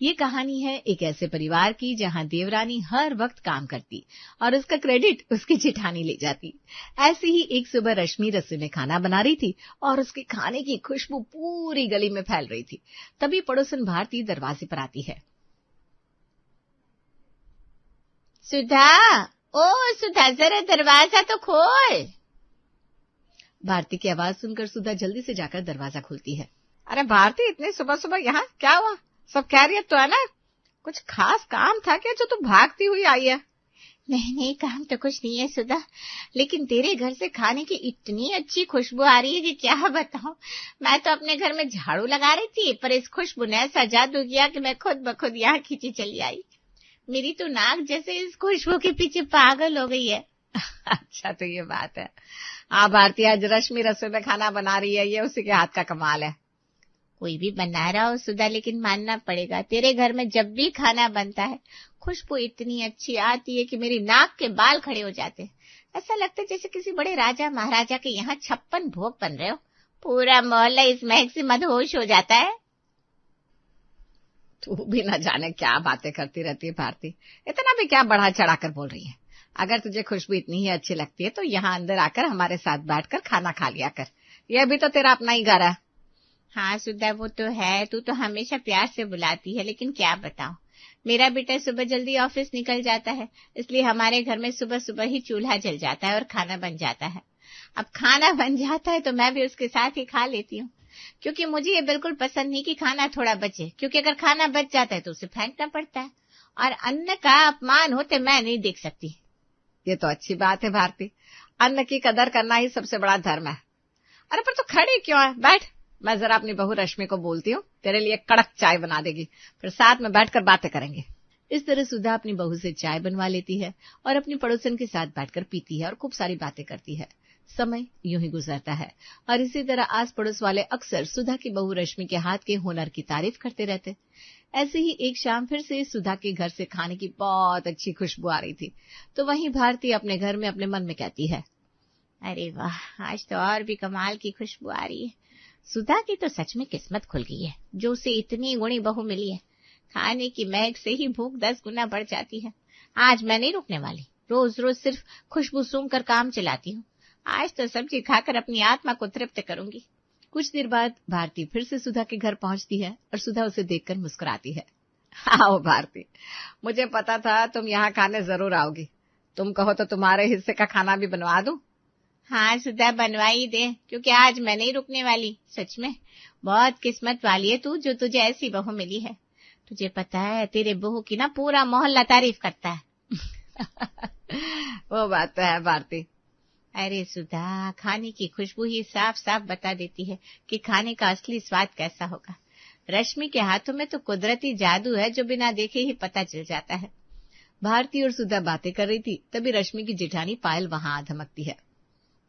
ये कहानी है एक ऐसे परिवार की जहां देवरानी हर वक्त काम करती और उसका क्रेडिट उसकी जेठानी ले जाती। ऐसे ही एक सुबह रश्मि रसोई में खाना बना रही थी और उसके खाने की खुशबू पूरी गली में फैल रही थी। तभी पड़ोसन भारती दरवाजे पर आती है। सुधा, ओ सुधा, जरा दरवाजा तो खोल। भारती की आवाज सुनकर सुधा जल्दी से जाकर दरवाजा खोलती है। अरे भारती, इतने सुबह सुबह यहाँ क्या हुआ? सब खैरियत तो है ना? कुछ खास काम था क्या जो तू भागती हुई आई है? नहीं, काम तो कुछ नहीं है सुधा, लेकिन तेरे घर से खाने की इतनी अच्छी खुशबू आ रही है कि क्या बताऊं। मैं तो अपने घर में झाड़ू लगा रही थी, पर इस खुशबू ने ऐसा जादू किया कि मैं खुद ब खुद यहाँ खींची चली आई। मेरी तो नाक जैसे इस खुशबू के पीछे पागल हो गई है। अच्छा, तो ये बात है। हाँ भारती, आज रश्मि रसोई में खाना बना रही है, ये उसी के हाथ का कमाल है। कोई भी बना रहा हो सुधा, लेकिन मानना पड़ेगा तेरे घर में जब भी खाना बनता है खुशबू इतनी अच्छी आती है कि मेरी नाक के बाल खड़े हो जाते हैं। ऐसा लगता है जैसे किसी बड़े राजा महाराजा के यहाँ 56 भोग बन रहे हो। पूरा मोहल्ला इस महक से मदहोश हो जाता है। तू भी न जाने क्या बातें करती रहती है भारती, इतना भी क्या बढ़ा चढ़ा कर बोल रही है। अगर तुझे खुशबू इतनी ही अच्छी लगती है तो यहाँ अंदर आकर हमारे साथ बैठकर खाना खा लिया कर। यह भी तो तेरा अपना ही घर है। हाँ सुधा, वो तो है, तू तो हमेशा प्यार से बुलाती है, लेकिन क्या बताऊं, मेरा बेटा सुबह जल्दी ऑफिस निकल जाता है, इसलिए हमारे घर में सुबह सुबह ही चूल्हा जल जाता है और खाना बन जाता है। अब खाना बन जाता है तो मैं भी उसके साथ ही खा लेती हूँ, क्योंकि मुझे ये बिल्कुल पसंद नहीं कि खाना थोड़ा बचे, क्योंकि अगर खाना बच जाता है तो उसे फेंकना पड़ता है और अन्न का अपमान होते मैं नहीं देख सकती। ये तो अच्छी बात है भारती, अन्न की कदर करना ही सबसे बड़ा धर्म है। अरे पर तू खड़ी क्यों है? बैठ, मैं जरा अपनी बहू रश्मि को बोलती हूँ, तेरे लिए कड़क चाय बना देगी, फिर साथ में बैठकर बातें करेंगे। इस तरह सुधा अपनी बहू से चाय बनवा लेती है और अपनी पड़ोसन के साथ बैठकर पीती है और खूब सारी बातें करती है। समय यूं ही गुजरता है और इसी तरह आस पड़ोस वाले अक्सर सुधा की बहू रश्मि के हाथ के हुनर की तारीफ करते रहते। ऐसे ही एक शाम फिर से सुधा के घर से खाने की बहुत अच्छी खुशबू आ रही थी, तो वहीं भारती अपने घर में अपने मन में कहती है, अरे वाह, आज तो और भी कमाल की खुशबू आ रही है। सुधा की तो सच में किस्मत खुल गई है, जो उसे इतनी गुणी बहू मिली है। खाने की महक से ही भूख 10 गुना बढ़ जाती है। आज मैं नहीं रुकने वाली, रोज रोज सिर्फ खुशबू सूंघकर काम चलाती हूँ। आज तो सब्जी खाकर अपनी आत्मा को तृप्त करूंगी। कुछ देर बाद भारती फिर से सुधा के घर पहुंचती है और सुधा उसे देखकर मुस्कुराती है। आओ भारती, मुझे पता था तुम यहाँ खाने जरूर आओगी। तुम कहो तो तुम्हारे हिस्से का खाना भी बनवा दूं? हाँ सुधा, बनवा ही दे, क्योंकि आज मैं नहीं रुकने वाली। सच में बहुत किस्मत वाली है तू, जो तुझे ऐसी बहू मिली है। तुझे पता है, तेरे बहू की ना पूरा मोहल्ला तारीफ करता है। वो बात तो है भारती। अरे सुधा, खाने की खुशबू ही साफ साफ बता देती है कि खाने का असली स्वाद कैसा होगा। रश्मि के हाथों में तो कुदरती जादू है जो बिना देखे ही पता चल जाता है। भारती और सुधा बातें कर रही थी, तभी रश्मि की जेठानी पायल वहां आ धमकती है।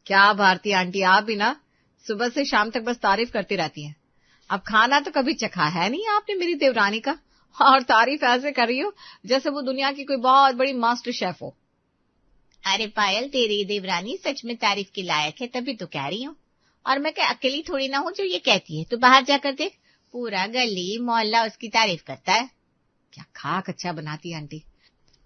क्या भारती आंटी, आप भी ना सुबह से शाम तक बस तारीफ करती रहती हैं। अब खाना तो कभी चखा है नहीं आपने मेरी देवरानी का, और तारीफ ऐसे कर रही हो जैसे वो दुनिया की कोई बहुत बड़ी मास्टर शेफ हो। अरे पायल, तेरी देवरानी सच में तारीफ के लायक है, तभी तो कह रही हूँ। और मैं क्या अकेली थोड़ी ना हूँ जो ये कहती है। तो बाहर जाकर देख, पूरा गली मोहल्ला उसकी तारीफ करता है। क्या खाक अच्छा बनाती है आंटी।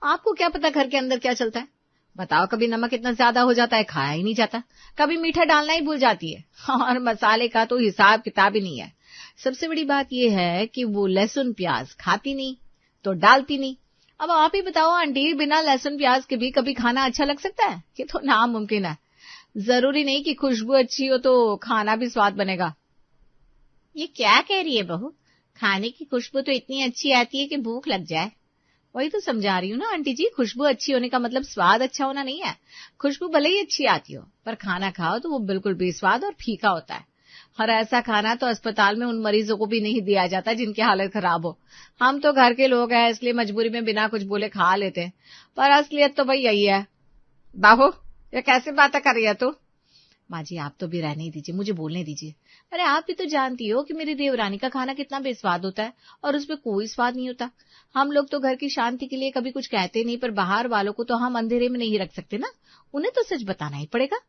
आपको क्या पता घर के अंदर क्या चलता है। बताओ, कभी नमक इतना ज्यादा हो जाता है खाया ही नहीं जाता, कभी मीठा डालना ही भूल जाती है, और मसाले का तो हिसाब किताब ही नहीं है। सबसे बड़ी बात यह है कि वो लहसुन प्याज खाती नहीं तो डालती नहीं। अब आप ही बताओ आंटी, बिना लहसुन प्याज के भी कभी खाना अच्छा लग सकता है? ये तो नामुमकिन है। जरूरी नहीं कि खुशबू अच्छी हो तो खाना भी स्वाद बनेगा। ये क्या कह रही है बहू? खाने की खुशबू तो इतनी अच्छी आती है कि भूख लग जाए। वही तो समझा रही हूँ ना आंटी जी, खुशबू अच्छी होने का मतलब स्वाद अच्छा होना नहीं है। खुशबू भले ही अच्छी आती हो, पर खाना खाओ तो वो बिल्कुल बेस्वाद और फीका होता है। और ऐसा खाना तो अस्पताल में उन मरीजों को भी नहीं दिया जाता जिनकी हालत खराब हो। हम तो घर के लोग हैं, इसलिए मजबूरी में बिना कुछ बोले खा लेते हैं, पर असलियत तो भाई यही है। बाबू, ये कैसी बातें कर रही है तू? माँ जी, आप तो भी रहने ही दीजिए, मुझे बोलने दीजिए। अरे आप भी तो जानती हो कि मेरी देवरानी का खाना कितना बेस्वाद होता है और उसमें कोई स्वाद नहीं होता। हम लोग तो घर की शांति के लिए कभी कुछ कहते नहीं, पर बाहर वालों को तो हम अंधेरे में नहीं रख सकते ना, उन्हें तो सच बताना ही पड़ेगा।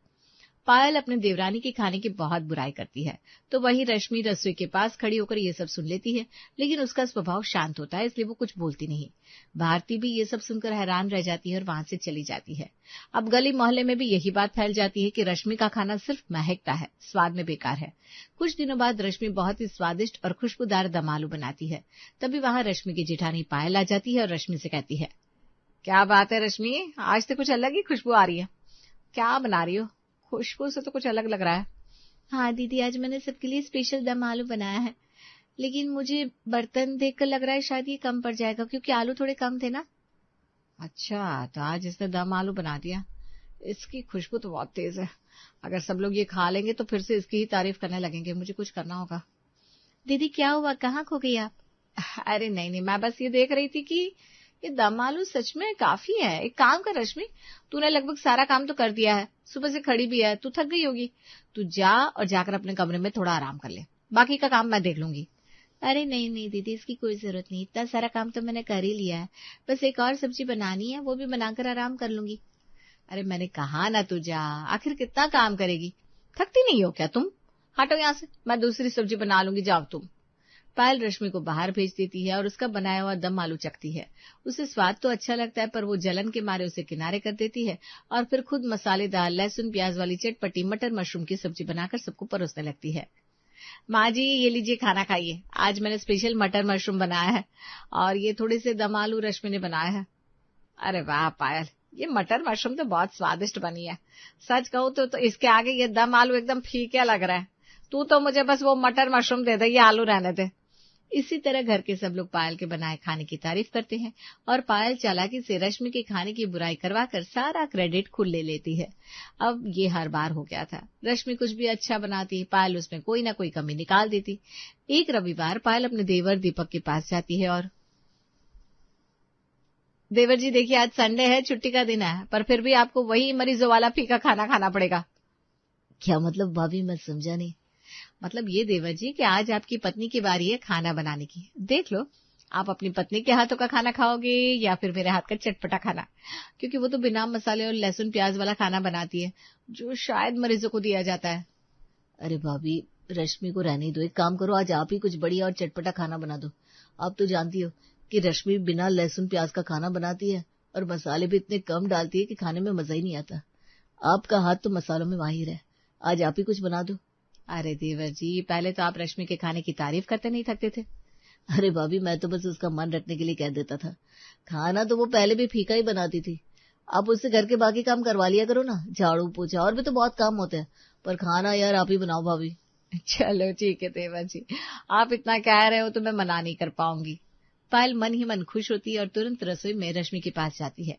पायल अपने देवरानी के खाने की बहुत बुराई करती है, तो वही रश्मि रसोई के पास खड़ी होकर ये सब सुन लेती है, लेकिन उसका स्वभाव शांत होता है, इसलिए वो कुछ बोलती नहीं। भारती भी ये सब सुनकर हैरान रह जाती है और वहां से चली जाती है। अब गली मोहल्ले में भी यही बात फैल जाती है कि रश्मि का खाना सिर्फ महकता है, स्वाद में बेकार है। कुछ दिनों बाद रश्मि बहुत ही स्वादिष्ट और खुशबूदार दम आलू बनाती है। तभी वहां रश्मि की जेठानी पायल आ जाती है और रश्मि से कहती है, क्या बात है रश्मि, आज तो कुछ अलग ही खुशबू आ रही है। क्या बना रही हो? खुशबू से तो कुछ अलग लग रहा है। हाँ दीदी, आज मैंने सबके लिए स्पेशल दम आलू बनाया है, लेकिन मुझे बर्तन देखकर लग रहा है शायद ये कम पड़ जाएगा, क्योंकि आलू थोड़े कम थे ना। अच्छा, तो आज इसने दम आलू बना दिया। इसकी खुशबू तो बहुत तेज है। अगर सब लोग ये खा लेंगे तो फिर से इसकी ही तारीफ करने लगेंगे। मुझे कुछ करना होगा। दीदी क्या हुआ, कहाँ खो गई आप? अरे नहीं, मैं बस ये देख रही थी कि ये दम आलू सच में काफी है। एक काम कर रश्मि, तूने लगभग सारा काम तो कर दिया है, सुबह से खड़ी भी है, तू थक गई होगी। तू जा और जाकर अपने कमरे में थोड़ा आराम कर ले, बाकी का काम मैं देख लूंगी। अरे नहीं नहीं दीदी, इसकी कोई जरूरत नहीं, इतना सारा काम तो मैंने कर ही लिया है। बस एक और सब्जी बनानी है, वो भी बनाकर आराम कर लूंगी। अरे मैंने कहा ना तू जा, आखिर कितना काम करेगी? थकती नहीं हो क्या तुम? हटो यहाँ से, मैं दूसरी सब्जी बना लूंगी, जाओ तुम। पायल रश्मि को बाहर भेज देती है और उसका बनाया हुआ दम आलू चखती है। उसे स्वाद तो अच्छा लगता है, पर वो जलन के मारे उसे किनारे कर देती है और फिर खुद मसालेदार लहसुन प्याज वाली चटपटी मटर मशरूम की सब्जी बनाकर सबको परोसने लगती है। माँ जी, ये लीजिए खाना खाइए, आज मैंने स्पेशल मटर मशरूम बनाया है और ये थोड़े से दम आलू रश्मि ने बनाया है। अरे वाह पायल, ये मटर मशरूम तो बहुत स्वादिष्ट बनी है। सच कहूँ तो इसके आगे ये दम आलू एकदम फीका लग रहा है। तू तो मुझे बस वो मटर मशरूम दे दे, ये आलू रहने दे। इसी तरह घर के सब लोग पायल के बनाए खाने की तारीफ करते हैं और पायल चालाकी से रश्मि के खाने की बुराई करवाकर सारा क्रेडिट खुद ले लेती है। अब ये हर बार हो गया था। रश्मि कुछ भी अच्छा बनाती, पायल उसमें कोई ना कोई कमी निकाल देती। एक रविवार पायल अपने देवर दीपक के पास जाती है और, देवर जी देखिए, आज संडे है, छुट्टी का दिन है, पर फिर भी आपको वही मरीजों वाला फीका खाना खाना पड़ेगा। क्या मतलब भाभी, मैं समझा नहीं। मतलब ये देवर जी कि आज आपकी पत्नी की बारी है खाना बनाने की। देख लो, आप अपनी पत्नी के हाथों का खाना खाओगे या फिर मेरे हाथ का चटपटा खाना, क्योंकि वो तो बिना मसाले और लहसुन प्याज वाला खाना बनाती है, जो शायद मरीजों को दिया जाता है। अरे भाभी, रश्मि को रहने दो, एक काम करो, आज आप ही कुछ बढ़िया और चटपटा खाना बना दो। आप तो जानती हो कि रश्मि बिना लहसुन प्याज का खाना बनाती है और मसाले भी इतने कम डालती है कि खाने में मजा ही नहीं आता। आपका हाथ तो मसालों में माहिर है, आज आप ही कुछ बना दो। अरे देवर जी, पहले तो आप रश्मि के खाने की तारीफ करते नहीं थकते थे। अरे भाभी, मैं तो बस उसका मन रखने के लिए कह देता था। खाना तो वो पहले भी फीका ही बनाती थी। आप उससे घर के बाकी काम करवा लिया करो ना, झाड़ू पोछा और भी तो बहुत काम होते हैं, पर खाना यार आप ही बनाओ भाभी। चलो ठीक है देवर जी, आप इतना कह रहे हो तो मैं मना नहीं कर पाऊंगी। पायल मन ही मन खुश होती है और तुरंत रसोई में रश्मि के पास जाती है।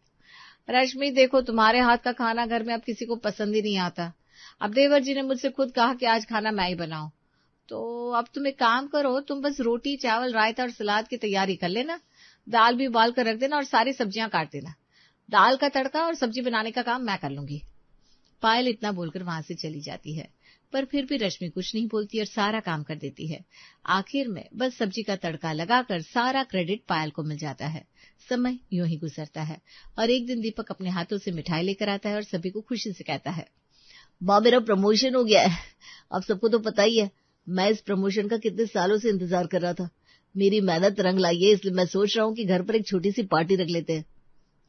रश्मि देखो, तुम्हारे हाथ का खाना घर में अब किसी को पसंद ही नहीं आता। अब देवर जी ने मुझसे खुद कहा कि आज खाना मैं ही बनाऊं, तो अब तुम एक काम करो, तुम बस रोटी चावल रायता और सलाद की तैयारी कर लेना, दाल भी उबाल कर रख देना और सारी सब्जियां काट देना। दाल का तड़का और सब्जी बनाने का काम मैं कर लूंगी। पायल इतना बोलकर वहां से चली जाती है, पर फिर भी रश्मि कुछ नहीं बोलती और सारा काम कर देती है। आखिर में बस सब्जी का तड़का लगाकर सारा क्रेडिट पायल को मिल जाता है। समय यूं ही गुजरता है और एक दिन दीपक अपने हाथों से मिठाई लेकर आता है और सभी को खुशी से कहता है, माँ मेरा प्रमोशन हो गया है। अब सबको तो पता ही है, मैं इस प्रमोशन का कितने सालों से इंतजार कर रहा था। मेरी मेहनत रंग लाई है, इसलिए मैं सोच रहा हूँ कि घर पर एक छोटी सी पार्टी रख लेते हैं।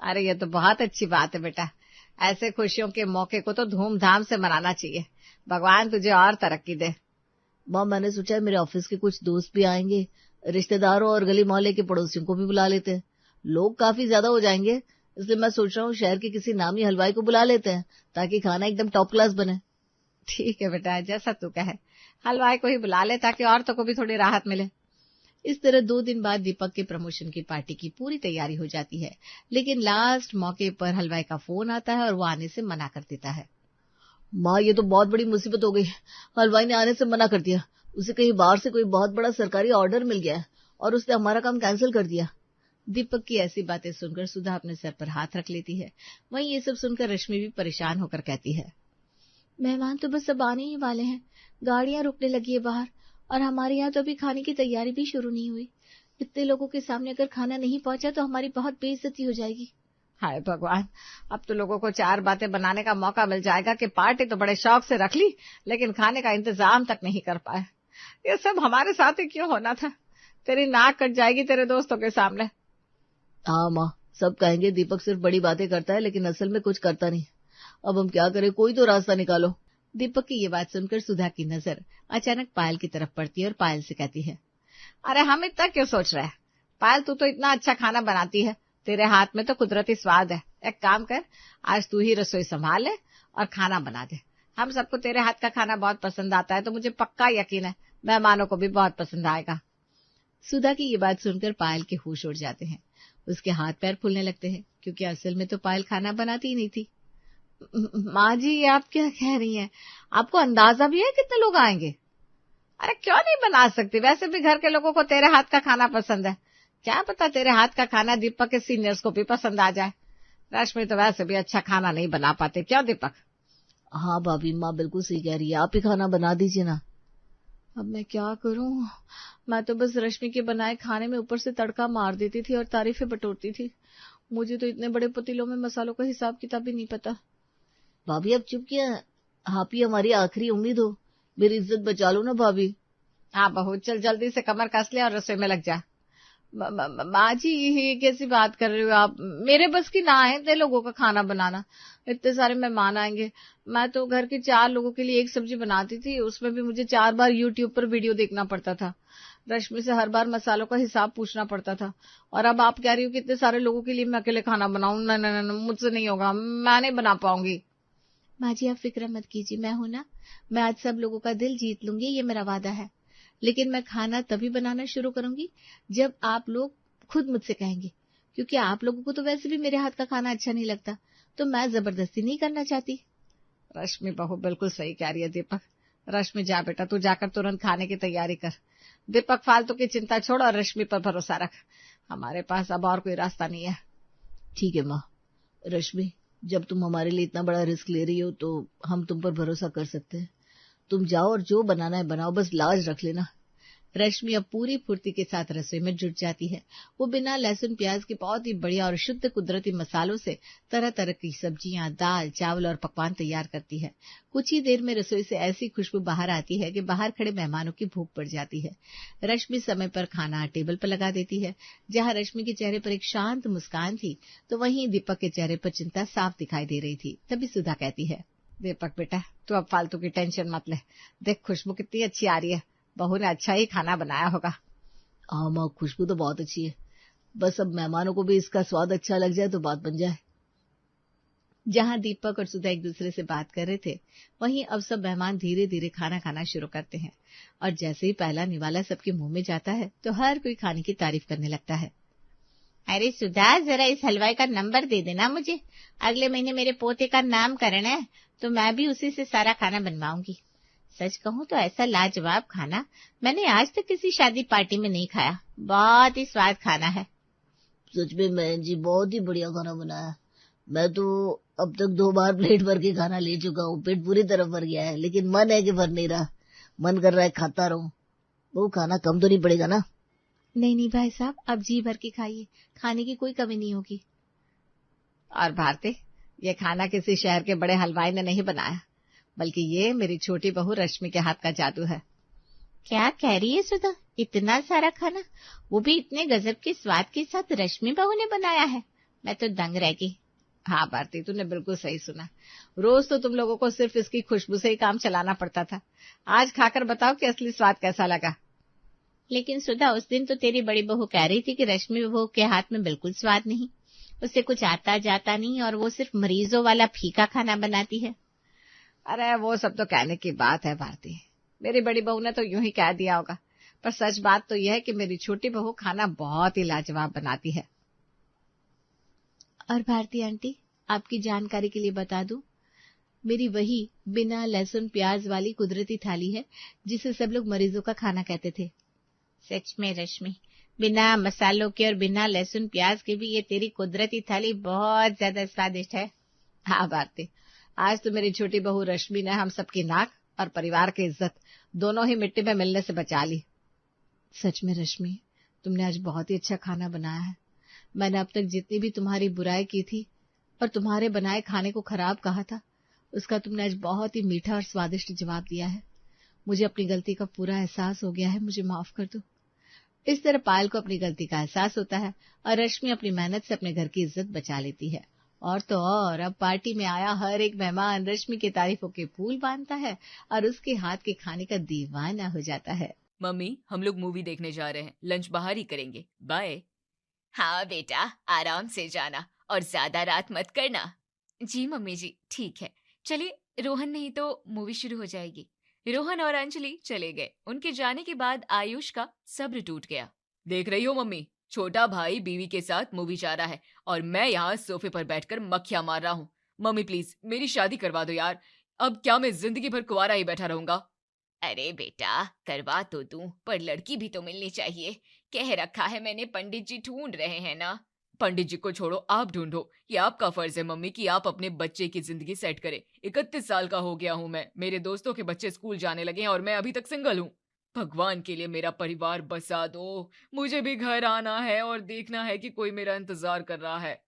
अरे ये तो बहुत अच्छी बात है बेटा, ऐसे खुशियों के मौके को तो धूमधाम से मनाना चाहिए। भगवान तुझे और तरक्की दे। माँ, मैंने सोचा है मेरे ऑफिस के कुछ दोस्त भी आएंगे, रिश्तेदारों और गली मोहल्ले के पड़ोसियों को भी बुला लेते हैं। लोग काफी ज्यादा हो जाएंगे, इसलिए मैं सोच रहा हूँ शहर के किसी नामी हलवाई को बुला लेते हैं ताकि खाना एकदम टॉप क्लास बने। ठीक है बेटा, जैसा तू कहे, हलवाई को ही बुला ले ताकि औरतों को भी थोड़ी राहत मिले। इस तरह 2 दिन बाद दीपक के प्रमोशन की पार्टी की पूरी तैयारी हो जाती है, लेकिन लास्ट मौके पर हलवाई का फोन आता है और वो आने से मना कर देता है। माँ, ये तो बहुत बड़ी मुसीबत हो गई, हलवाई ने आने से मना कर दिया। उसे कहीं बाहर से कोई बहुत बड़ा सरकारी ऑर्डर मिल गया है और उसने हमारा काम कैंसिल कर दिया। दीपक की ऐसी बातें सुनकर सुधा अपने सर पर हाथ रख लेती है। वहीं ये सब सुनकर रश्मि भी परेशान होकर कहती है, मेहमान तो बस अब आने ही वाले हैं, गाड़ियां रुकने लगी है बाहर और हमारे यहाँ तो अभी खाने की तैयारी भी शुरू नहीं हुई। इतने लोगों के सामने अगर खाना नहीं पहुंचा तो हमारी बहुत बेइज्जती हो जाएगी। हाय भगवान, अब तो लोगों को 4 बातें बनाने का मौका मिल जाएगा कि पार्टी तो बड़े शौक से रख ली, लेकिन खाने का इंतजाम तक नहीं कर पाए। ये सब हमारे साथ ही क्यों होना था? तेरी नाक कट जाएगी तेरे दोस्तों के सामने। हाँ माँ, सब कहेंगे दीपक सिर्फ बड़ी बातें करता है, लेकिन असल में कुछ करता नहीं। अब हम क्या करें, कोई तो रास्ता निकालो। दीपक की ये बात सुनकर सुधा की नजर अचानक पायल की तरफ पड़ती है और पायल से कहती है, अरे हम इतना क्यों सोच रहे हैं? पायल, तू तो इतना अच्छा खाना बनाती है, तेरे हाथ में तो कुदरती स्वाद है। एक काम कर, आज तू ही रसोई संभाल ले और खाना बना दे। हम सबको तेरे हाथ का खाना बहुत पसंद आता है, तो मुझे पक्का यकीन है मेहमानों को भी बहुत पसंद आएगा। सुधा की ये बात सुनकर पायल के होश उड़ जाते हैं। उसके हाथ पैर फूलने लगते हैं, क्योंकि असल में तो पायल खाना बनाती ही नहीं थी। माँ जी, आप क्या कह रही हैं? आपको अंदाजा भी है कितने लोग आएंगे? अरे क्यों नहीं बना सकती? वैसे भी घर के लोगों को तेरे हाथ का खाना पसंद है। क्या पता तेरे हाथ का खाना दीपक के सीनियर्स को भी पसंद आ जाए। रश्मि तो वैसे भी अच्छा खाना नहीं बना पाते, क्यों दीपक? हाँ भाभी, माँ बिल्कुल सही कह रही है, आप ही खाना बना दीजिए ना। अब मैं क्या करूं? मैं तो बस रश्मि के बनाए खाने में ऊपर से तड़का मार देती थी और तारीफें बटोरती थी। मुझे तो इतने बड़े पतीलों में मसालों का हिसाब किताब भी नहीं पता। भाभी अब चुप किया, आप ही हमारी आखिरी उम्मीद हो, मेरी इज्जत बचा लो ना भाभी। हाँ बहू, चल जल्दी से कमर कस ले और रसोई में लग जा। माँ जी, ये कैसी बात कर रहे हो आप? मेरे बस की ना है इतने लोगों का खाना बनाना, इतने सारे मेहमान आएंगे। मैं तो घर के 4 लोगों के लिए एक सब्जी बनाती थी, उसमें भी मुझे 4 बार यूट्यूब पर वीडियो देखना पड़ता था। रश्मि से हर बार मसालों का हिसाब पूछना पड़ता था, और अब आप कह रही हो कि इतने सारे लोगों के लिए मैं अकेले खाना बनाऊं? नहीं, मुझसे नहीं होगा, मैं नहीं बना पाऊंगी। माँ जी, आप फिक्र मत कीजिए, मैं हूं ना, मैं आज सब लोगों का दिल जीत लूंगी, ये मेरा वादा है। लेकिन मैं खाना तभी बनाना शुरू करूंगी जब आप लोग खुद मुझसे कहेंगे, क्योंकि आप लोगों को तो वैसे भी मेरे हाथ का खाना अच्छा नहीं लगता, तो मैं जबरदस्ती नहीं करना चाहती। रश्मि बहू बिल्कुल सही कह रही है दीपक। रश्मि जा बेटा, तू जाकर तुरंत खाने की तैयारी कर। दीपक, फालतू की चिंता छोड़ और रश्मि पर भरोसा रख। हमारे पास अब और कोई रास्ता नहीं है। ठीक है माँ। रश्मि, जब तुम हमारे लिए इतना बड़ा रिस्क ले रही हो तो हम तुम पर भरोसा कर सकते हैं। तुम जाओ और जो बनाना है बनाओ, बस लाज रख लेना। रश्मि अब पूरी फुर्ती के साथ रसोई में जुट जाती है। वो बिना लहसुन प्याज के बहुत ही बढ़िया और शुद्ध कुदरती मसालों से तरह तरह की सब्जियां, दाल, चावल और पकवान तैयार करती है। कुछ ही देर में रसोई से ऐसी खुशबू बाहर आती है कि बाहर खड़े मेहमानों की भूख पड़ जाती है। रश्मि समय पर खाना टेबल पर लगा देती है। जहां रश्मि के चेहरे पर एक शांत मुस्कान थी, तो वहीं दीपक के चेहरे पर चिंता साफ दिखाई दे रही थी। तभी सुधा कहती है, दीपक बेटा, तू अब फालतू की टेंशन मत ले। देख, खुशबू कितनी अच्छी आ रही है। बहू ने अच्छा ही खाना बनाया होगा। हाँ माँ, खुशबू तो बहुत अच्छी है, बस अब मेहमानों को भी इसका स्वाद अच्छा लग जाए तो बात बन जाए। जहां दीपक और सुधा एक दूसरे से बात कर रहे थे, वहीं अब सब मेहमान धीरे धीरे खाना खाना शुरू करते हैं, और जैसे ही पहला निवाला सबके मुंह में जाता है तो हर कोई खाने की तारीफ करने लगता है। अरे सुधा, जरा इस हलवाई का नंबर दे देना मुझे। अगले महीने मेरे पोते का नामकरण है, तो मैं भी उसी से सारा खाना बनवाऊंगी। सच कहूं तो ऐसा लाजवाब खाना मैंने आज तक किसी शादी पार्टी में नहीं खाया। बहुत ही स्वाद खाना है। सच में बहन जी, बहुत ही बढ़िया खाना बनाया। मैं तो अब तक 2 बार प्लेट भर के खाना ले चुका हूँ, पेट पूरी तरह भर गया है, लेकिन मन है कि भर नहीं रहा। मन कर रहा है खाता रहूं। वो खाना कम तो नहीं पड़ेगा ना? नहीं भाई साहब, आप जी भर के खाइए, खाने की कोई कमी नहीं होगी। और भारती, ये खाना किसी शहर के बड़े हलवाई ने नहीं बनाया, बल्कि ये मेरी छोटी बहू रश्मि के हाथ का जादू है। क्या कह रही है सुधा? इतना सारा खाना, वो भी इतने गजब के स्वाद के साथ रश्मि बहू ने बनाया है? मैं तो दंग रह गई। हाँ भारती, तूने बिल्कुल सही सुना। रोज तो तुम लोगों को सिर्फ इसकी खुशबू से ही काम चलाना पड़ता था। आज खाकर बताओ कि असली स्वाद कैसा लगा। लेकिन सुधा, उस दिन तो तेरी बड़ी बहू कह रही थी कि रश्मि बहू के हाथ में बिल्कुल स्वाद नहीं, उससे कुछ आता जाता नहीं, और वो सिर्फ मरीजों वाला फीका खाना बनाती है। अरे वो सब तो कहने की बात है भारती, मेरी बड़ी बहू ने तो यूं ही कह दिया होगा, पर सच बात तो यह है कि मेरी छोटी बहू खाना बहुत ही लाजवाब बनाती है। और भारती आंटी, आपकी जानकारी के लिए बता दूं, मेरी वही बिना लहसुन प्याज वाली कुदरती थाली है जिसे सब लोग मरीजों का खाना कहते थे। सच में रश्मि, बिना मसालों के और बिना लहसुन प्याज के भी ये तेरी कुदरती थाली बहुत ज्यादा स्वादिष्ट है। हाँ भारती, आज तो मेरी छोटी बहू रश्मि ने हम सबकी नाक और परिवार की इज्जत दोनों ही मिट्टी में मिलने से बचा ली। सच में रश्मि, तुमने आज बहुत ही अच्छा खाना बनाया है। मैंने अब तक जितनी भी तुम्हारी बुराई की थी और तुम्हारे बनाए खाने को खराब कहा था, उसका तुमने आज बहुत ही मीठा और स्वादिष्ट जवाब दिया है। मुझे अपनी गलती का पूरा एहसास हो गया है, मुझे माफ कर दो। इस तरह पायल को अपनी गलती का एहसास होता है और रश्मि अपनी मेहनत से अपने घर की इज्जत बचा लेती है। और तो और अब पार्टी में आया हर एक मेहमान रश्मि की तारीफों के फूल बांधता है और उसके हाथ के खाने का दीवाना हो जाता है। मम्मी, हम लोग मूवी देखने जा रहे हैं, लंच बाहर ही करेंगे, बाय। हाँ बेटा, आराम से जाना और ज्यादा रात मत करना। जी मम्मी जी, ठीक है। चलिए, रोहन नहीं तो मूवी शुरू हो जाएगी। रोहन और अंजलि चले गए। उनके जाने के बाद आयुष का सब्र टूट गया। देख रही हो मम्मी, छोटा भाई बीवी के साथ मूवी जा रहा है और मैं यहाँ सोफे पर बैठकर मक्खियां मार रहा हूँ। मम्मी प्लीज मेरी शादी करवा दो यार, अब क्या मैं जिंदगी भर कुंवारा ही बैठा रहूंगा। अरे बेटा, करवा तो दूं, पर लड़की भी तो मिलनी चाहिए। कह रखा है मैंने, पंडित जी ढूंढ रहे हैं ना। पंडित जी को छोड़ो, आप ढूंढो। ये आपका फर्ज है मम्मी कि आप अपने बच्चे की जिंदगी सेट करें। 31 साल का हो गया हूँ मैं, मेरे दोस्तों के बच्चे स्कूल जाने लगे हैं और मैं अभी तक सिंगल हूँ। भगवान के लिए मेरा परिवार बसा दो, मुझे भी घर आना है और देखना है कि कोई मेरा इंतजार कर रहा है।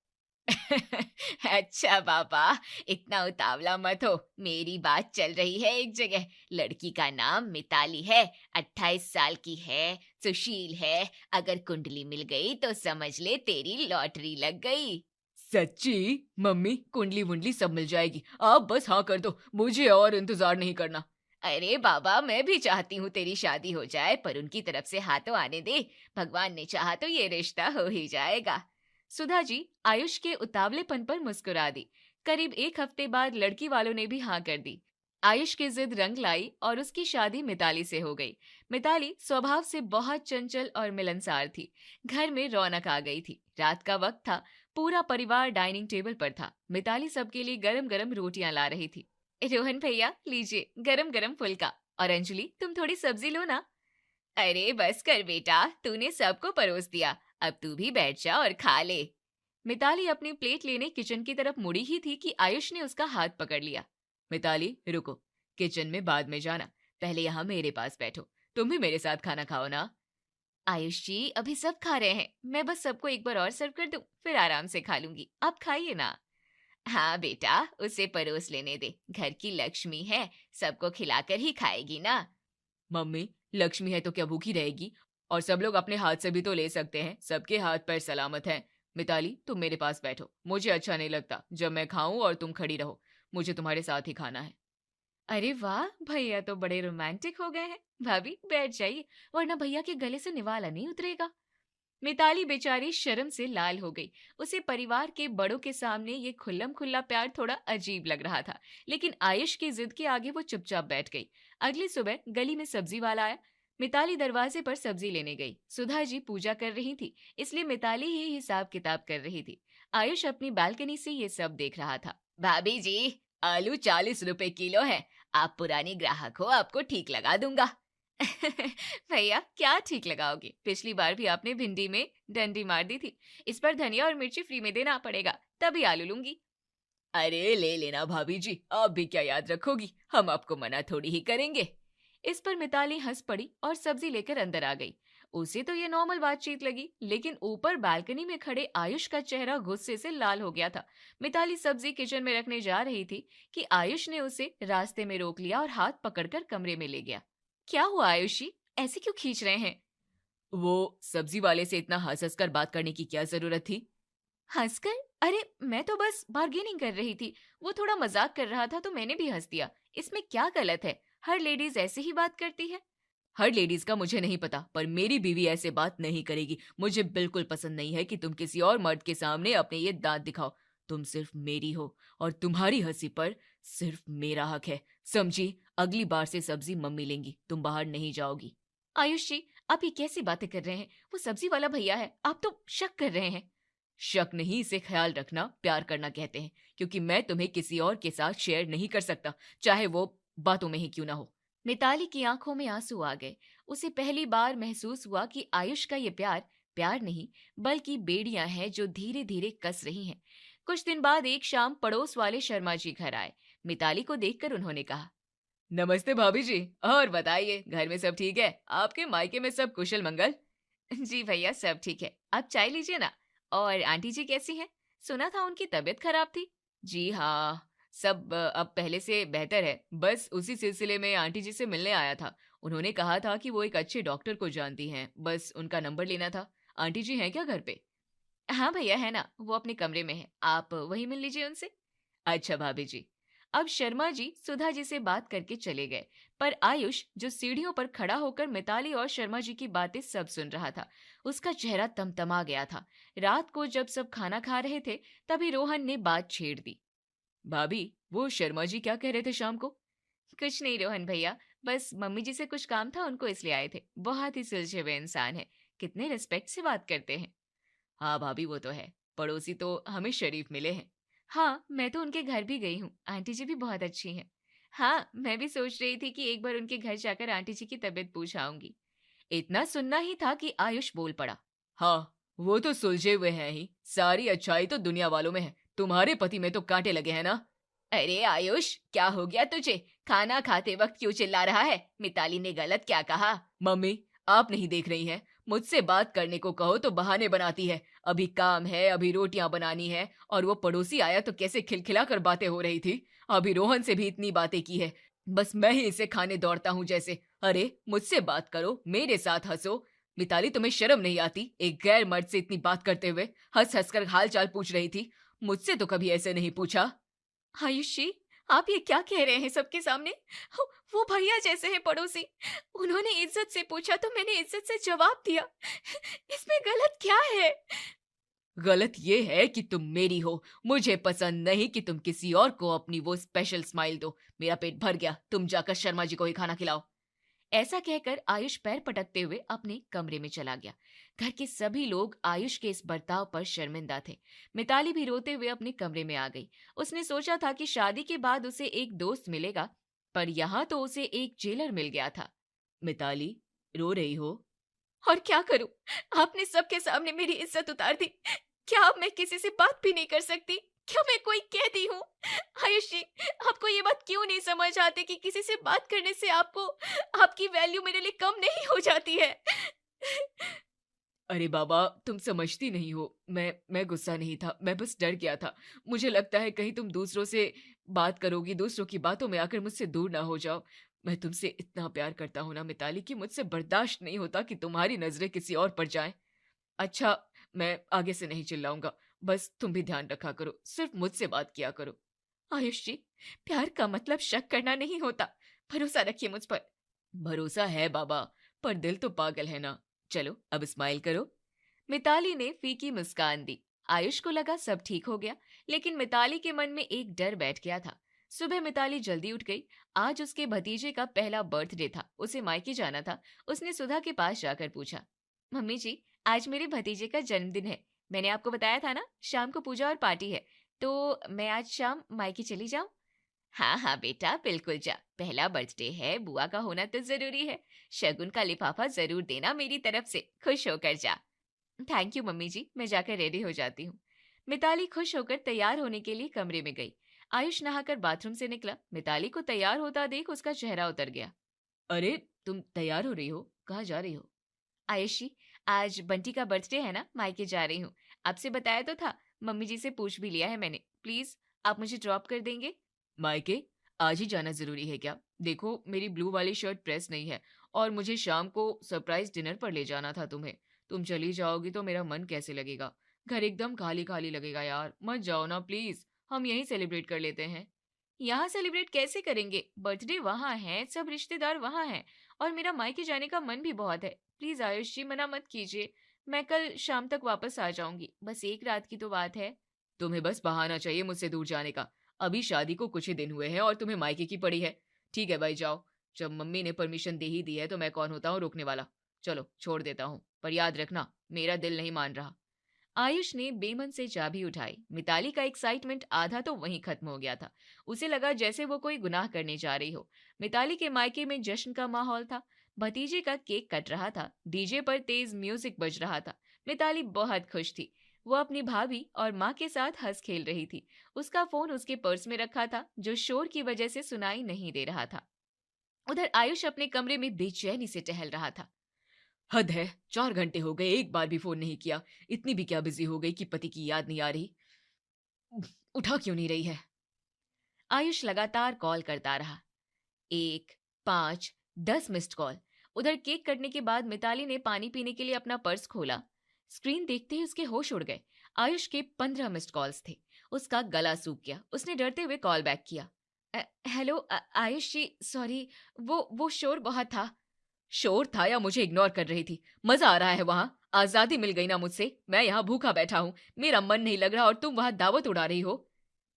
अच्छा बाबा, इतना उतावला मत हो, मेरी बात चल रही है एक जगह। लड़की का नाम मिताली है, 28 साल की है, सुशील है। अगर कुंडली मिल गई तो समझ ले तेरी लॉटरी लग गई। सच्ची? मम्मी, कुंडली वुंडली सब मिल जाएगी, आप बस हाँ कर दो, मुझे और इंतजार नहीं करना। अरे बाबा, मैं भी चाहती हूँ तेरी शादी हो जाए, पर उनकी तरफ से हाँ तो आने दे। भगवान ने चाहा तो ये रिश्ता हो ही जाएगा। सुधा जी आयुष के उतावलेपन पर मुस्कुरा दी। करीब 1 हफ्ते बाद लड़की वालों ने भी हाँ कर दी। आयुष की जिद रंग लाई और उसकी शादी मिताली से हो गई। मिताली स्वभाव से बहुत चंचल और मिलनसार थी। घर में रौनक आ गई थी। रात का वक्त था, पूरा परिवार डाइनिंग टेबल पर था। मिताली सबके लिए गरम गरम रोटियां ला रही थी। रोहन भैया लीजिए गरम गरम फुल्का, और अंजलि तुम थोड़ी सब्जी लो ना। अरे बस कर बेटा, तूने सबको परोस दिया, अब तू भी बैठ जा और खा ले। मिताली अपनी प्लेट लेने किचन की तरफ मुड़ी ही थी कि आयुष ने उसका हाथ पकड़ लिया। मिताली रुको, किचन में बाद में जाना, पहले यहाँ मेरे पास बैठो, तुम भी मेरे साथ खाना खाओ ना। आयुष जी अभी सब खा रहे हैं, मैं बस सबको एक बार और सर्व कर दूं, फिर आराम से खा लूंगी, आप खाइए ना। हाँ बेटा, उसे परोस लेने दे, घर की लक्ष्मी है, सबको खिलाकर ही खाएगी ना। मम्मी, लक्ष्मी है तो क्या भूखी रहेगी? और सब लोग अपने हाथ से भी तो ले सकते हैं, सबके हाथ पैर सलामत हैं। मिताली तुम मेरे पास बैठो, मुझे अच्छा नहीं लगता जब मैं खाऊं और तुम खड़ी रहो, मुझे तुम्हारे साथ ही खाना है। अरे वाह, भैया तो बड़े रोमांटिक हो गए हैं। भाभी बैठ जाइए, वरना भैया के गले से निवाला नहीं उतरेगा। मिताली बेचारी शर्म से लाल हो गई। उसे परिवार के बड़ों के सामने ये खुल्लम खुल्ला प्यार थोड़ा अजीब लग रहा था, लेकिन आयुष की जिद के आगे वो चुपचाप बैठ गई। अगली सुबह गली में सब्जी वाला आया। मिताली दरवाजे पर सब्जी लेने गई। सुधा जी पूजा कर रही थी, इसलिए मिताली ही हिसाब किताब कर रही थी। आयुष अपनी बालकनी से ये सब देख रहा था। भाभी जी, आलू 40 रुपए किलो है, आप पुरानी ग्राहक हो, आपको ठीक लगा दूंगा। भैया क्या ठीक लगाओगे? पिछली बार भी आपने भिंडी में डंडी मार दी थी, इस पर धनिया और मिर्ची फ्री में देना पड़ेगा, तभी आलू लूंगी। अरे ले लेना भाभी जी, आप भी क्या याद रखोगी, हम आपको मना थोड़ी ही करेंगे। इस पर मिताली हंस पड़ी और सब्जी लेकर अंदर आ गई। उसे तो ये नॉर्मल बातचीत लगी, लेकिन ऊपर बालकनी में खड़े आयुष का चेहरा गुस्से से लाल हो गया था। मिताली सब्जी किचन में रखने जा रही थी कि आयुष ने उसे रास्ते में रोक लिया और हाथ पकड़कर कमरे में ले गया। क्या हुआ आयुषी, ऐसे क्यों खींच रहे हैं? वो सब्जी वाले से इतना हंस कर बात करने की क्या जरूरत थी? हंसकर? अरे मैं तो बस बार्गेनिंग कर रही थी, वो थोड़ा मजाक कर रहा था तो मैंने भी हंस दिया। इसमें क्या गलत है? हर लेडीज ऐसे ही बात करती है। हर लेडीज का मुझे नहीं पता, पर मेरी बीवी ऐसे बात नहीं करेगी। मुझे बिल्कुल पसंद नहीं है कि तुम किसी और मर्द के सामने अपने ये दांत दिखाओ। तुम सिर्फ मेरी हो और तुम्हारी हंसी पर सिर्फ मेरा हक है, समझी? अगली बार से सब्जी मम्मी लेंगी, तुम बाहर नहीं जाओगी। आयुष जी, आप ये कैसी बातें कर रहे हैं? वो सब्जी वाला भैया है, आप तो शक कर रहे हैं। शक नहीं, इसे ख्याल रखना प्यार करना कहते हैं, क्योंकि मैं तुम्हें किसी और के साथ शेयर नहीं कर सकता, चाहे वो बातों में ही क्यों ना हो। मिताली की आंखों में आंसू आ गए। उसे पहली बार महसूस हुआ कि आयुष का ये प्यार प्यार नहीं बल्कि बेड़ियां हैं जो धीरे धीरे कस रही हैं। कुछ दिन बाद एक शाम पड़ोस वाले शर्मा जी घर आए। मिताली को देखकर उन्होंने कहा, नमस्ते भाभी जी, और बताइए घर में सब ठीक है? आपके मायके में सब कुशल मंगल? जी भैया सब ठीक है, आप चाय लीजिए ना। और आंटी जी कैसी हैं? सुना था उनकी तबीयत खराब थी। जी हाँ, सब अब पहले से बेहतर है। बस उसी सिलसिले में आंटी जी से मिलने आया था। उन्होंने कहा था कि वो एक अच्छे डॉक्टर को जानती हैं, बस उनका नंबर लेना था। आंटी जी हैं क्या घर पे? हाँ भैया है ना, वो अपने कमरे में है, आप वही मिल लीजिए उनसे। अच्छा भाभी जी। अब शर्मा जी सुधा जी से बात करके चले गए, पर आयुष जो सीढ़ियों पर खड़ा होकर मिताली और शर्मा जी की बातें सब सुन रहा था, उसका चेहरा तमतमा गया था। रात को जब सब खाना खा रहे थे, तभी रोहन ने बात छेड़ दी। भाभी, वो शर्मा जी क्या कह रहे थे शाम को? कुछ नहीं रोहन भैया, बस मम्मी जी से कुछ काम था, उनको इसलिए आए थे। बहुत ही सुलझे हुए इंसान है, कितने रिस्पेक्ट से बात करते हैं। हाँ भाभी वो तो है, पड़ोसी तो हमें शरीफ मिले हैं। हाँ, मैं तो उनके घर भी गई हूँ, आंटी जी भी बहुत अच्छी हैं। हाँ, मैं भी सोच रही थी कि एक बार उनके घर जाकर आंटी जी की तबीयत पूछ आऊंगी। इतना सुनना ही था कि आयुष बोल पड़ा। हाँ, वो तो सुलझे हुए हैं ही, सारी अच्छाई तो दुनिया वालों में है, तुम्हारे पति में तो कांटे लगे हैं ना। अरे आयुष, क्या हो गया तुझे? खाना खाते वक्त क्यों चिल्ला रहा है? मिताली ने गलत क्या कहा? मम्मी, आप नहीं देख रही हैं, मुझसे बात करने को कहो तो बहाने बनाती है। अभी काम है, अभी रोटियां बनानी है, और वो पड़ोसी आया तो कैसे खिलखिला कर बातें हो रही थी। अभी रोहन से भी इतनी बातें की है, बस मैं ही इसे खाने दौड़ता हूँ जैसे। अरे मुझसे बात करो, मेरे साथ हंसो। मिताली, तुम्हें शर्म नहीं आती? एक गैर मर्द से इतनी बात करते हुए हंस हंस कर हाल चाल पूछ रही थी। मुझसे तो कभी ऐसे नहीं पूछा। आयुष जी, आप ये क्या कह रहे हैं सबके सामने? वो भैया जैसे हैं पड़ोसी, उन्होंने इज्जत से पूछा तो मैंने इज्जत से जवाब दिया। इसमें गलत क्या है? गलत ये है कि तुम मेरी हो, मुझे पसंद नहीं कि तुम किसी और को अपनी वो स्पेशल स्माइल दो। मेरा पेट भर गया, तुम जाकर शर्मा जी को ही खाना खिलाओ। ऐसा कहकर आयुष पैर पटकते हुए अपने कमरे में चला गया। घर के सभी लोग आयुष के इस बर्ताव पर शर्मिंदा थे। मिताली भी रोते हुए अपने कमरे में आ गई। उसने सोचा था कि शादी के बाद उसे एक दोस्त मिलेगा, पर यहाँ तो उसे एक जेलर मिल गया था। मिताली, रो रही हो? और क्या करूं? आपने सबके सामने मेरी इज्जत उतार दी। क्या अब मैं किसी से बात भी नहीं कर सकती? क्या मैं कोई कैदी हूँ? आयुष जी, आपको ये बात क्यों नहीं समझ आती कि किसी से बात करने से आपको आपकी वैल्यू मेरे लिए कम नहीं हो जाती है? अरे बाबा, तुम समझती नहीं हो। मैं गुस्सा नहीं था, मैं बस डर गया था। मुझे लगता है कहीं तुम दूसरों से बात करोगी, दूसरों की बातों में आकर मुझसे दूर ना हो जाओ। मैं तुमसे इतना प्यार करता हूं ना मिताली, कि मुझसे बर्दाश्त नहीं होता कि तुम्हारी नजरें किसी और पर जाएं। अच्छा, मैं आगे से नहीं चिल्लाऊंगा, बस तुम भी ध्यान रखा करो, सिर्फ मुझसे बात किया करो। आयुष जी, प्यार का मतलब शक करना नहीं होता, भरोसा रखिए मुझ पर। भरोसा है बाबा, पर दिल तो पागल है ना। चलो अब स्माइल करो। मिताली ने फीकी मुस्कान दी। आयुष को लगा सब ठीक हो गया, लेकिन मिताली के मन में एक डर बैठ गया था। सुबह मिताली जल्दी उठ गई। आज उसके भतीजे का पहला बर्थडे था, उसे मायके जाना था। उसने सुधा के पास जाकर पूछा, मम्मी जी, आज मेरे भतीजे का जन्मदिन है। मैंने आपको बताया था ना, शाम को पूजा और पार्टी है, तो मैं आज शाम मायके चली जाऊं? हाँ हाँ बेटा, बिल्कुल जा, पहला बर्थडे है, बुआ का होना तो जरूरी है। शगुन का लिफाफा जरूर देना मेरी तरफ से, खुश होकर जा। थैंक यू मम्मी जी, मैं जाकर रेडी हो जाती हूँ। मिताली खुश होकर तैयार होने के लिए कमरे में गई। आयुष नहाकर बाथरूम से निकला। मिताली को तैयार होता देख उसका चेहरा उतर गया। अरे, तुम तैयार हो रही हो? कहाँ जा रही हो? आयुष जी, आज बंटी का बर्थडे है ना, मायके जा रही हूँ। आपसे बताया तो था, मम्मी जी से पूछ भी लिया है मैंने। प्लीज आप मुझे ड्रॉप कर देंगे? मायके आज ही जाना जरूरी है क्या? देखो, मेरी ब्लू वाली शर्ट प्रेस नहीं है, और मुझे शाम को सरप्राइज डिनर पर ले जाना था तुम्हें। तुम चली जाओगी तो मेरा मन कैसे लगेगा? घर एकदम खाली खाली लगेगा यार। मत जाओ ना प्लीज, हम यहीं सेलिब्रेट कर लेते हैं। यहाँ सेलिब्रेट कैसे करेंगे? बर्थडे वहाँ है, सब रिश्तेदार वहाँ हैं, और मेरा मायके जाने का मन भी बहुत है। प्लीज आयुष जी, मना मत कीजिए। मैं कल शाम तक वापस आ जाऊंगी, बस एक रात की तो बात है। तुम्हें बस बहाना चाहिए मुझसे दूर जाने का। अभी शादी को कुछ ही दिन हुए हैं और तुम्हें मायके की पड़ी है। ठीक है भाई, जाओ। जब मम्मी ने परमिशन दे ही दी है तो मैं कौन होता हूँ रोकने वाला। चलो छोड़ देता हूँ, पर याद रखना, मेरा दिल नहीं मान रहा। आयुष ने बेमन से चाबी उठाई। मिताली का एक्साइटमेंट आधा तो वहीं खत्म हो गया था। उसे लगा जैसे वो कोई गुनाह करने जा रही हो। मिताली के मायके में जश्न का माहौल था। भतीजे का केक कट रहा था, डीजे पर तेज म्यूजिक बज रहा था। मिताली बहुत खुश थी। वो अपनी भाभी और माँ के साथ हंस खेल रही थी। उसका फोन उसके पर्स में रखा था, जो शोर की वजह से सुनाई नहीं दे रहा था। उधर आयुष अपने कमरे में बेचैनी से टहल रहा था। हद है, 4 घंटे हो गए, एक बार भी फोन नहीं किया। इतनी भी क्या बिजी हो गई कि पति की याद नहीं आ रही? उठा क्यों नहीं रही है? आयुष लगातार कॉल करता रहा। 1, 5, 10 मिस्ड कॉल। उधर केक कटने के बाद मिताली ने पानी पीने के लिए अपना पर्स खोला। स्क्रीन देखते ही उसके होश उड़ गए। आयुष के 15 मिस्ड कॉल्स थे। उसका गला सूख गया। उसने डरते हुए कॉल बैक किया। हेलो आयुष जी, सॉरी, वो शोर बहुत था। शोर था या मुझे इग्नोर कर रही थी? मजा आ रहा है वहां? आजादी मिल गई ना मुझसे? मैं यहाँ भूखा बैठा हूँ, मेरा मन नहीं लग रहा और तुम वहां दावत उड़ा रही हो।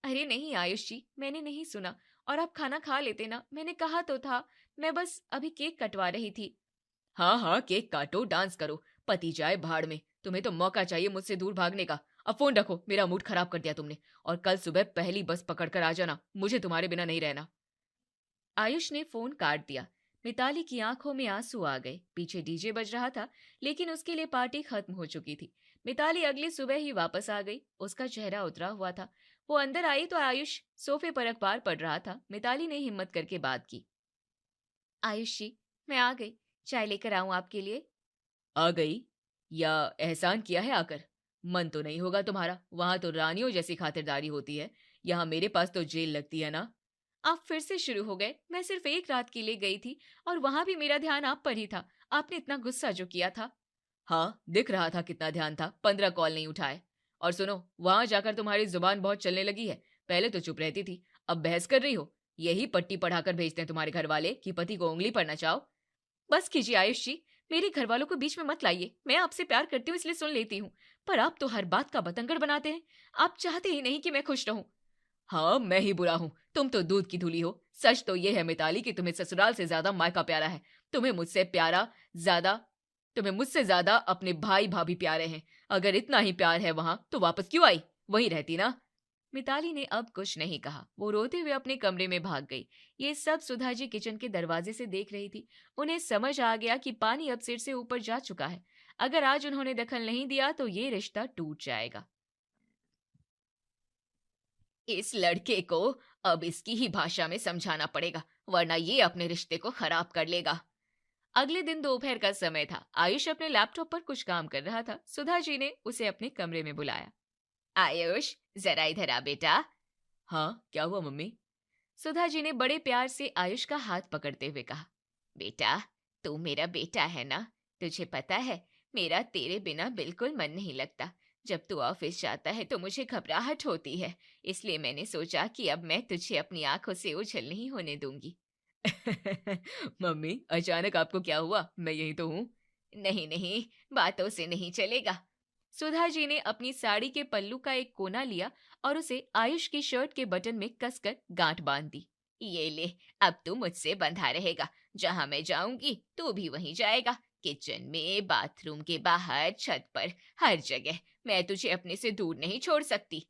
अरे नहीं आयुष जी, मैंने नहीं सुना। और आप खाना खा लेते ना, मैंने कहा तो था। मैं बस अभी केक कटवा रही थी। हाँ हाँ, केक काटो, डांस करो, पति जाए भाड़ में। तुम्हें तो मौका चाहिए मुझसे दूर भागने का। अब फोन रखो, मेरा मूड खराब कर दिया तुमने। और कल सुबह पहली बस पकड़कर आ जाना, मुझे तुम्हारे बिना नहीं रहना। आयुष ने फोन काट दिया। मिताली की आंखों में आंसू आ गए। पीछे डीजे बज रहा था, लेकिन उसके लिए पार्टी खत्म हो चुकी थी। मिताली अगली सुबह ही वापस आ गई। उसका चेहरा उतरा हुआ था। वो अंदर आई तो आयुष सोफे पर अखबार पढ़ रहा था। मिताली ने हिम्मत करके बात की। आयुष जी, मैं आ गई। चाय लेकर आऊं आपके लिए? आ गई? या एहसान किया है आकर? मन तो नहीं होगा तुम्हारा, वहां तो रानियों जैसी खातिरदारी होती है, यहाँ मेरे पास तो जेल लगती है ना। आप फिर से शुरू हो गए। मैं सिर्फ एक रात के लिए गई थी और वहां भी मेरा ध्यान आप पर ही था। आपने इतना गुस्सा जो किया था। हाँ, दिख रहा था कितना ध्यान था। 15 कॉल नहीं उठाए। और सुनो, वहां जाकर तुम्हारी जुबान बहुत चलने लगी है। पहले तो चुप रहती थी, अब बहस कर रही हो। यही पट्टी पढ़ाकर भेजते हैं तुम्हारे घर वाले कि पति को उंगली पर नचाओ। बस कीजिए आयुष जी, मेरे घर वालों को बीच में मत लाइए। मैं आपसे प्यार करती हूँ इसलिए सुन लेती हूँ, पर आप तो हर बात का बतंगड़ बनाते हैं। आप चाहते ही नहीं कि मैं खुश रहूं। हाँ, मैं ही बुरा हूँ, तुम तो दूध की धूली हो। सच तो ये है मिताली कि तुम्हें ससुराल से ज्यादा मायका प्यारा है। ज्यादा तुम्हें मुझसे ज्यादा अपने भाई भाभी प्यारे हैं। अगर इतना ही प्यार है वहां तो वापस क्यों आई? वहीं रहती ना। मिताली ने अब कुछ नहीं कहा। वो रोते हुए अपने कमरे में भाग गई। ये सब सुधा जी किचन के दरवाजे से देख रही थी। उन्हें समझ आ गया कि पानी अब सिर से ऊपर जा चुका है। अगर आज उन्होंने दखल नहीं दिया तो ये रिश्ता टूट जाएगा। इस लड़के को अब इसकी ही भाषा में समझाना पड़ेगा, वरना ये अपने रिश्ते को खराब कर लेगा। अगले दिन दोपहर का समय था। आयुष अपने लैपटॉप पर कुछ काम कर रहा था। सुधा जी ने उसे अपने कमरे में बुलाया। आयुष, जरा इधर आ बेटा। हाँ, क्या हुआ मम्मी? सुधा जी ने बड़े प्यार से आयुष का हाथ पकड़ते हुए कहा, बेटा, तू मेरा बेटा है ना? तुझे पता है, मेरा तेरे बिना बिल्कुल मन नहीं लगता। जब तू ऑफिस जाता है तो मुझे घबराहट होती है, इसलिए मैंने सोचा कि अब मैं तुझे अपनी आंखों से ओझल नहीं होने दूंगी। मम्मी, अचानक आपको क्या हुआ? मैं यही तो हूँ। नहीं नहीं, बातों से नहीं चलेगा। सुधा जी ने अपनी साड़ी के पल्लू का एक कोना लिया और उसे आयुष की शर्ट के बटन में कसकर गांठ बांध दी। ये ले, अब तू मुझसे बंधा रहेगा। जहां मैं जाऊंगी तू भी वहीं जाएगा। किचन में, बाथरूम के बाहर, छत पर, हर जगह। मैं तुझे अपने से दूर नहीं छोड़ सकती।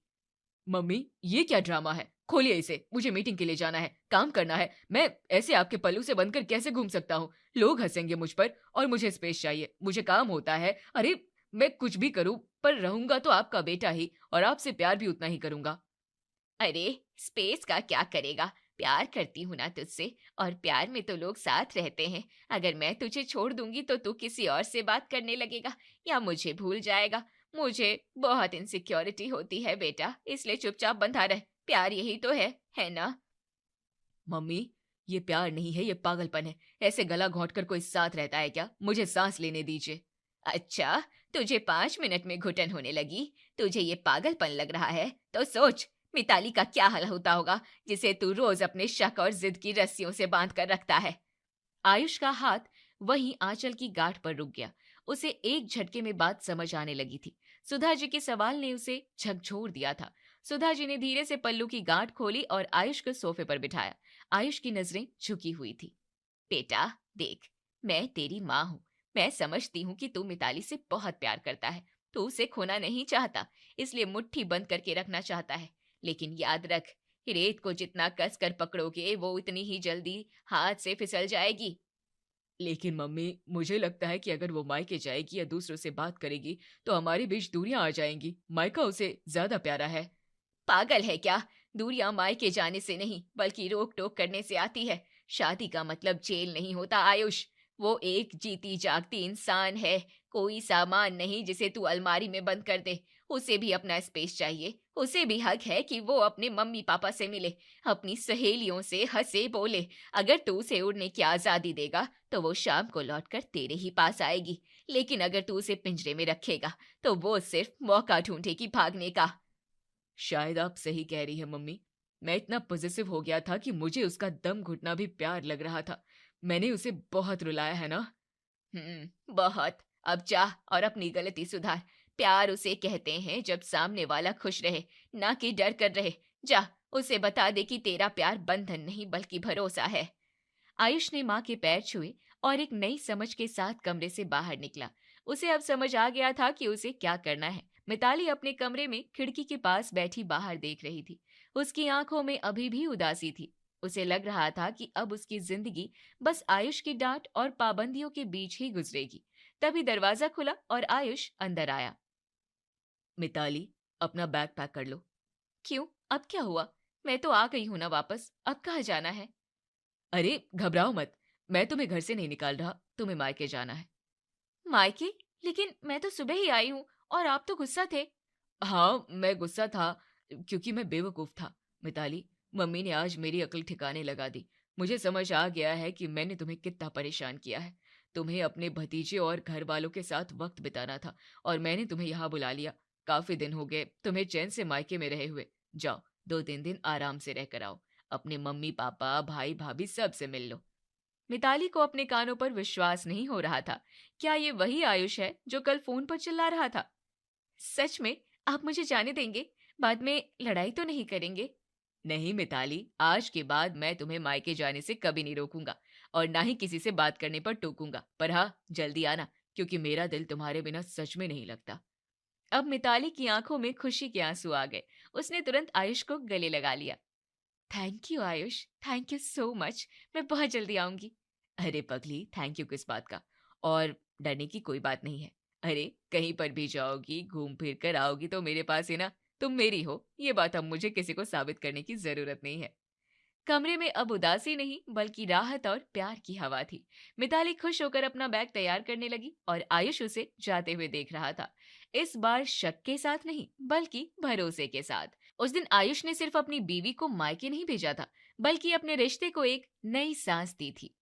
मम्मी, ये क्या ड्रामा है? खोलिए इसे, मुझे मीटिंग के लिए जाना है, काम करना है। मैं ऐसे आपके पल्लू से बंधकर कैसे घूम सकता हूँ? लोग हंसेंगे मुझ पर और मुझे स्पेस चाहिए, मुझे काम होता है। अरे, मैं कुछ भी करूं, पर रहूंगा तो आपका बेटा ही, और आपसे प्यार भी उतना ही करूंगा। अरे, स्पेस का क्या करेगा? प्यार करती हूँ ना तुझसे, और प्यार में तो लोग साथ रहते हैं। अगर मैं तुझे छोड़ दूंगी तो तू किसी और से बात करने लगेगा या मुझे भूल जाएगा। मुझे बहुत इनसिक्योरिटी होती है बेटा, इसलिए चुपचाप बंधा रह। प्यार यही तो है ना? मम्मी, ये प्यार नहीं है, ये पागलपन है। ऐसे गला घोंटकर कोई साथ रहता है क्या? मुझे सांस लेने दीजिए। अच्छा, तुझे 5 मिनट में घुटन होने लगी? तुझे ये पागलपन लग रहा है तो सोच, मिताली का क्या हाल होता होगा, जिसे तू रोज अपने शक और जिद की रस्सियों से बांध कर रखता है। आयुष का हाथ वहीं आंचल की गांठ पर रुक गया। उसे एक झटके में बात समझ आने लगी थी। सुधा जी के सवाल ने उसे झकझोर दिया था। सुधा जी ने धीरे से पल्लू की गांठ खोली और आयुष को सोफे पर बिठाया। आयुष की नजरें झुकी हुई थी। बेटा देख, मैं तेरी माँ हूँ। मैं समझती हूँ कि तू मिताली से बहुत प्यार करता है। तू उसे खोना नहीं चाहता, इसलिए मुट्ठी बंद करके रखना चाहता है। लेकिन याद रख, रेत को जितना कस कर पकड़ोगे वो उतनी ही जल्दी हाथ से फिसल जाएगी। लेकिन मम्मी, मुझे लगता है कि अगर वो मायके जाएगी या दूसरों से बात करेगी तो हमारे बीच दूरियां आ जाएंगी। मायका उसे ज्यादा प्यारा है। पागल है क्या? दूरियां मायके जाने से नहीं, बल्कि रोक टोक करने से आती है। शादी का मतलब जेल नहीं होता आयुष। वो एक जीती जागती इंसान है, कोई सामान नहीं जिसे तू अलमारी में बंद कर दे। उसे भी अपना स्पेस चाहिए, उसे भी हक है कि वो अपने मम्मी पापा से मिले, अपनी सहेलियों से हंसे बोले। अगर तू उसे उड़ने की आजादी देगा तो वो शाम को लौटकर तेरे ही पास आएगी, लेकिन अगर तू उसे पिंजरे में रखेगा तो वो सिर्फ मौका ढूंढेगी भागने का। शायद आप सही कह रही है मम्मी। मैं इतना पॉजिटिव हो गया था कि मुझे उसका दम घुटना भी प्यार लग रहा था। मैंने उसे बहुत रुलाया है ना। बहुत। अब जा और अपनी गलती सुधार। प्यार उसे कहते हैं जब सामने वाला खुश रहे, ना कि डर कर रहे। जा, उसे बता दे कि तेरा प्यार बंधन नहीं बल्कि भरोसा है। आयुष ने माँ के पैर छुए और एक नई समझ के साथ कमरे से बाहर निकला। उसे अब समझ आ गया था कि उसे क्या करना है। मिताली अपने कमरे में खिड़की के पास बैठी बाहर देख रही थी। उसकी आंखों में अभी भी उदासी थी। उसे लग रहा था कि अब उसकी जिंदगी बस आयुष की डांट और पाबंदियों के बीच ही गुजरेगी। तभी दरवाजा खुला और आयुष अंदर आया। मिताली, अपना बैग पैक कर लो। क्यों, अब क्या हुआ? मैं तो आ गई हूं ना वापस, अब कहाँ जाना है? अरे घबराओ मत, मैं तुम्हें घर से नहीं निकाल रहा, तुम्हें मायके जाना है। मायके? लेकिन मैं तो सुबह ही आई हूँ और आप तो गुस्सा थे। हाँ, मैं गुस्सा था क्योंकि मैं बेवकूफ था। मिताली, मम्मी ने आज मेरी अकल ठिकाने लगा दी। मुझे समझ आ गया है कि मैंने तुम्हें कितना परेशान किया है। तुम्हें अपने भतीजे और घर वालों के साथ वक्त बिताना था और मैंने तुम्हें यहाँ बुला लिया। काफी दिन हो गए तुम्हें चैन से मायके में रहे हुए। जाओ, 2-3 दिन आराम से रह कर आओ। अपने मम्मी पापा भाई भाभी सब से मिल लो। मिताली को अपने कानों पर विश्वास नहीं हो रहा था। क्या ये वही आयुष है जो कल फोन पर चिल्ला रहा था? सच में आप मुझे जाने देंगे? बाद में लड़ाई तो नहीं करेंगे? नहीं मिताली, आज के बाद मैं तुम्हें मायके जाने से कभी नहीं रोकूंगा और ना ही किसी से बात करने पर टोकूंगा। पर हाँ, जल्दी आना, क्योंकि मेरा दिल तुम्हारे बिना सच में नहीं लगता। अब मिताली की आंखों में खुशी के आंसू आ गए। उसने तुरंत आयुष को गले लगा लिया। Thank you Ayush, thank you so much. मैं बहुत जल्दी आऊंगी। अरे पगली, थैंक यू किस बात का? और डरने की कोई बात नहीं है। अरे कहीं पर भी जाओगी, घूम फिर कर आओगी तो मेरे पास ही ना। तुम मेरी हो, ये बात अब मुझे किसी को साबित करने की जरूरत नहीं है। कमरे में अब उदासी नहीं बल्कि राहत और प्यार की हवा थी। मिताली खुश होकर अपना बैग तैयार करने लगी और आयुष उसे जाते हुए देख रहा था। इस बार शक के साथ नहीं बल्कि भरोसे के साथ। उस दिन आयुष ने सिर्फ अपनी बीवी को मायके नहीं भेजा था, बल्कि अपने रिश्ते को एक नई सांस दी थी।